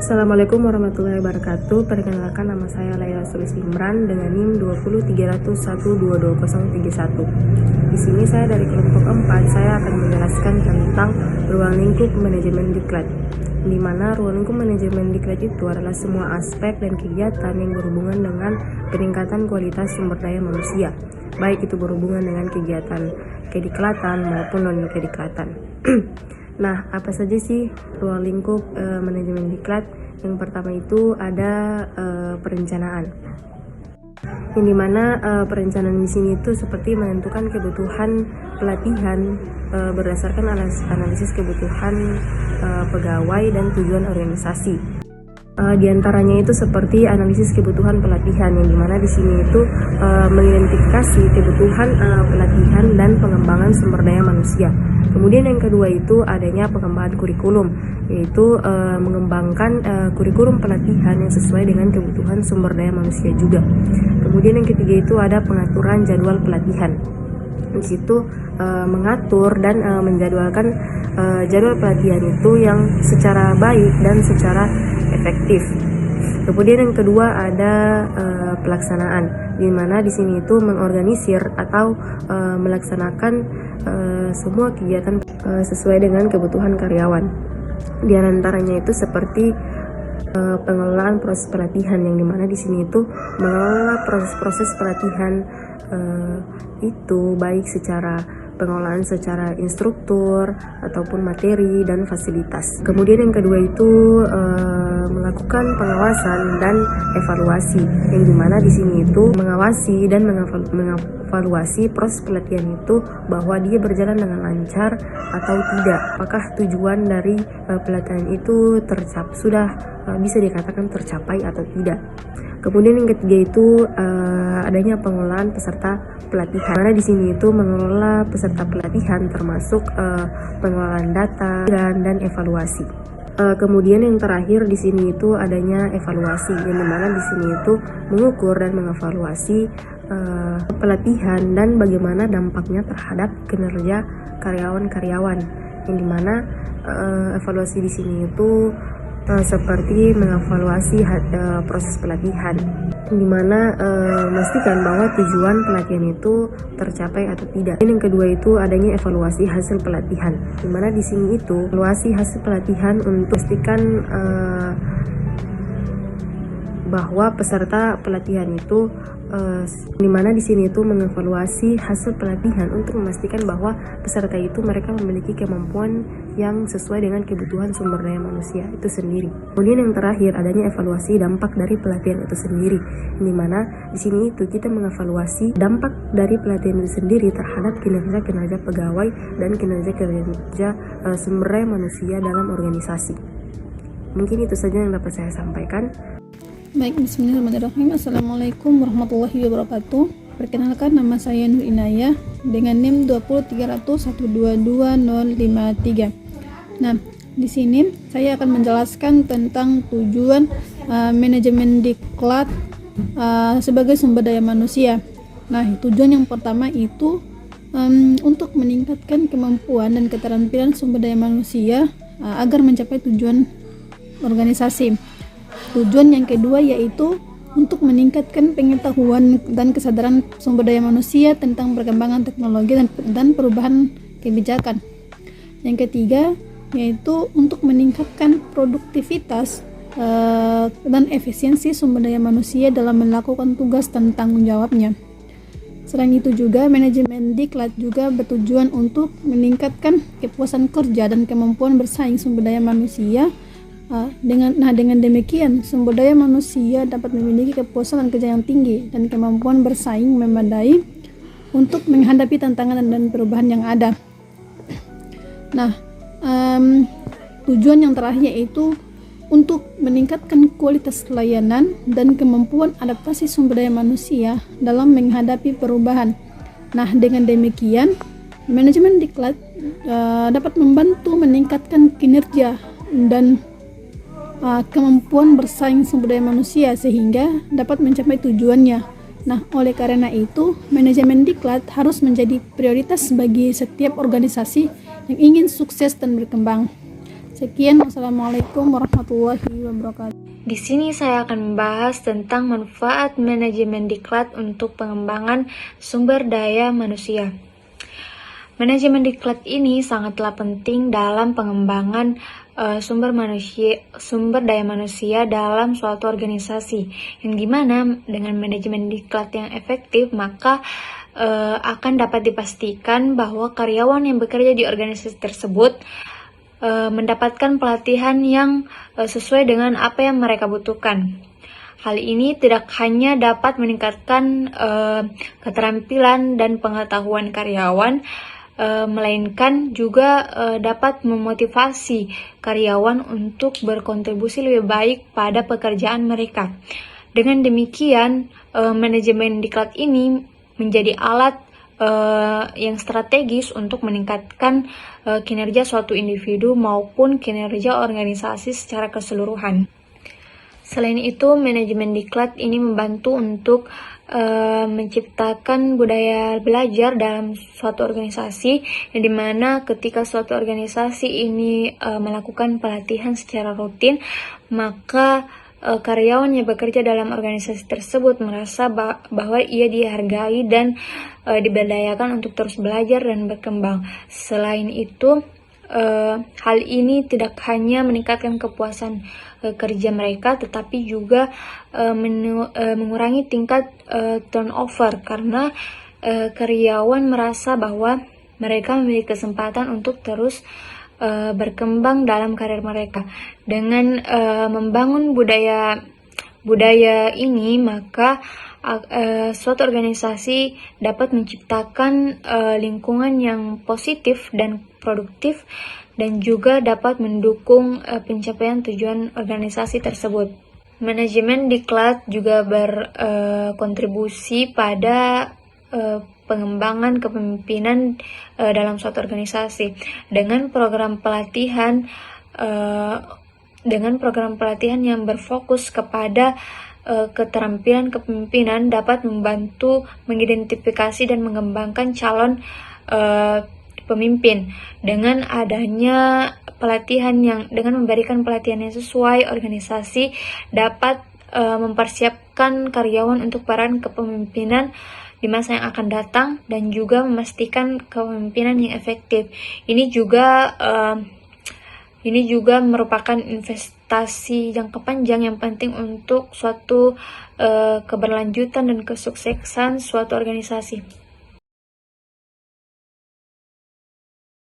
Assalamualaikum warahmatullahi wabarakatuh. Perkenalkan, nama saya Laila Sulis Imran dengan NIM 20301220031. Di sini saya dari kelompok 4, saya akan menjelaskan tentang ruang lingkup manajemen diklat. Di mana ruang lingkup manajemen diklat itu adalah semua aspek dan kegiatan yang berhubungan dengan peningkatan kualitas sumber daya manusia, baik itu berhubungan dengan kegiatan kediklatan maupun non-kediklatan. Nah, apa saja sih ruang lingkup manajemen diklat? Yang pertama itu ada perencanaan. Yang dimana perencanaan di sini itu seperti menentukan kebutuhan pelatihan berdasarkan analisis kebutuhan pegawai dan tujuan organisasi. Di antaranya itu seperti analisis kebutuhan pelatihan, yang dimana di sini itu mengidentifikasi kebutuhan pelatihan dan pengembangan sumber daya manusia. Kemudian yang kedua itu adanya pengembangan kurikulum, yaitu mengembangkan kurikulum pelatihan yang sesuai dengan kebutuhan sumber daya manusia juga. Kemudian yang ketiga itu ada pengaturan jadwal pelatihan. Di situ mengatur dan menjadwalkan jadwal pelatihan itu yang secara baik dan secara efektif. Kemudian yang kedua ada pelaksanaan, di mana di sini itu mengorganisir atau melaksanakan semua kegiatan sesuai dengan kebutuhan karyawan. Di antaranya itu seperti pengelolaan proses pelatihan, yang dimana di sini itu mengelola proses pelatihan itu baik secara pengelolaan secara instruktur ataupun materi dan fasilitas. Kemudian yang kedua itu melakukan pengawasan dan evaluasi, yang dimana di sini itu mengawasi dan mengevaluasi proses pelatihan itu bahwa dia berjalan dengan lancar atau tidak. Apakah tujuan dari pelatihan itu sudah bisa dikatakan tercapai atau tidak. Kemudian yang ketiga itu adanya pengelolaan peserta pelatihan. Karena di sini itu mengelola peserta pelatihan termasuk pengelolaan data dan evaluasi. Kemudian yang terakhir di sini itu adanya evaluasi, yang dimana di sini itu mengukur dan mengevaluasi pelatihan dan bagaimana dampaknya terhadap kinerja karyawan-karyawan. Yang dimana evaluasi di sini itu seperti mengevaluasi proses pelatihan, di mana memastikan bahwa tujuan pelatihan itu tercapai atau tidak. Dan yang kedua itu adanya evaluasi hasil pelatihan, di mana di sini itu evaluasi hasil pelatihan untuk memastikan bahwa peserta pelatihan itu di mana di sini itu mengevaluasi hasil pelatihan untuk memastikan bahwa peserta itu mereka memiliki kemampuan yang sesuai dengan kebutuhan sumber daya manusia itu sendiri. Kemudian yang terakhir adanya evaluasi dampak dari pelatihan itu sendiri, di mana di sini itu kita mengevaluasi dampak dari pelatihan itu sendiri terhadap kinerja pegawai dan kinerja sumber daya manusia dalam organisasi. Mungkin itu saja yang dapat saya sampaikan. Baik, bismillahirrahmanirrahim. Assalamualaikum warahmatullahi wabarakatuh. Perkenalkan, nama saya Nur Inayah dengan NIM 20301222053. Nah, di sini saya akan menjelaskan tentang tujuan manajemen diklat sebagai sumber daya manusia. Nah, tujuan yang pertama itu untuk meningkatkan kemampuan dan keterampilan sumber daya manusia agar mencapai tujuan organisasi. Tujuan yang kedua yaitu untuk meningkatkan pengetahuan dan kesadaran sumber daya manusia tentang perkembangan teknologi dan perubahan kebijakan. Yang ketiga yaitu untuk meningkatkan produktivitas dan efisiensi sumber daya manusia dalam melakukan tugas dan tanggung jawabnya. Selain itu juga manajemen diklat juga bertujuan untuk meningkatkan kepuasan kerja dan kemampuan bersaing sumber daya manusia. Dengan demikian sumber daya manusia dapat memiliki kepuasan kerja yang tinggi dan kemampuan bersaing memadai untuk menghadapi tantangan dan perubahan yang ada. Nah, tujuan yang terakhir yaitu untuk meningkatkan kualitas layanan dan kemampuan adaptasi sumber daya manusia dalam menghadapi perubahan. Nah, dengan demikian manajemen diklat dapat membantu meningkatkan kinerja dan kemampuan bersaing sumber daya manusia sehingga dapat mencapai tujuannya. Nah, oleh karena itu, manajemen diklat harus menjadi prioritas bagi setiap organisasi yang ingin sukses dan berkembang. Sekian, wassalamualaikum warahmatullahi wabarakatuh. Di sini saya akan membahas tentang manfaat manajemen diklat untuk pengembangan sumber daya manusia. Manajemen diklat ini sangatlah penting dalam pengembangan sumber daya manusia dalam suatu organisasi, yang dimana dengan manajemen diklat yang efektif maka akan dapat dipastikan bahwa karyawan yang bekerja di organisasi tersebut mendapatkan pelatihan yang sesuai dengan apa yang mereka butuhkan. Hal ini tidak hanya dapat meningkatkan keterampilan dan pengetahuan karyawan, melainkan juga dapat memotivasi karyawan untuk berkontribusi lebih baik pada pekerjaan mereka. Dengan demikian, manajemen diklat ini menjadi alat yang strategis untuk meningkatkan kinerja suatu individu maupun kinerja organisasi secara keseluruhan. Selain itu, manajemen diklat ini membantu untuk menciptakan budaya belajar dalam suatu organisasi, yang dimana ketika suatu organisasi ini melakukan pelatihan secara rutin, maka karyawan yang bekerja dalam organisasi tersebut merasa bahwa ia dihargai dan diberdayakan untuk terus belajar dan berkembang. Selain itu, hal ini tidak hanya meningkatkan kepuasan kerja mereka, tetapi juga mengurangi tingkat turnover, karena karyawan merasa bahwa mereka memiliki kesempatan untuk terus berkembang dalam karir mereka. Dengan membangun budaya ini, maka suatu organisasi dapat menciptakan lingkungan yang positif dan produktif, dan juga dapat mendukung pencapaian tujuan organisasi tersebut. Manajemen diklat juga berkontribusi pada pengembangan kepemimpinan dalam suatu organisasi dengan program pelatihan yang berfokus kepada keterampilan kepemimpinan dapat membantu mengidentifikasi dan mengembangkan calon pemimpin. Dengan adanya dengan memberikan pelatihan yang sesuai, organisasi dapat mempersiapkan karyawan untuk peran kepemimpinan di masa yang akan datang, dan juga memastikan kepemimpinan yang efektif. Ini juga merupakan investasi jangka panjang yang penting untuk suatu keberlanjutan dan kesuksesan suatu organisasi.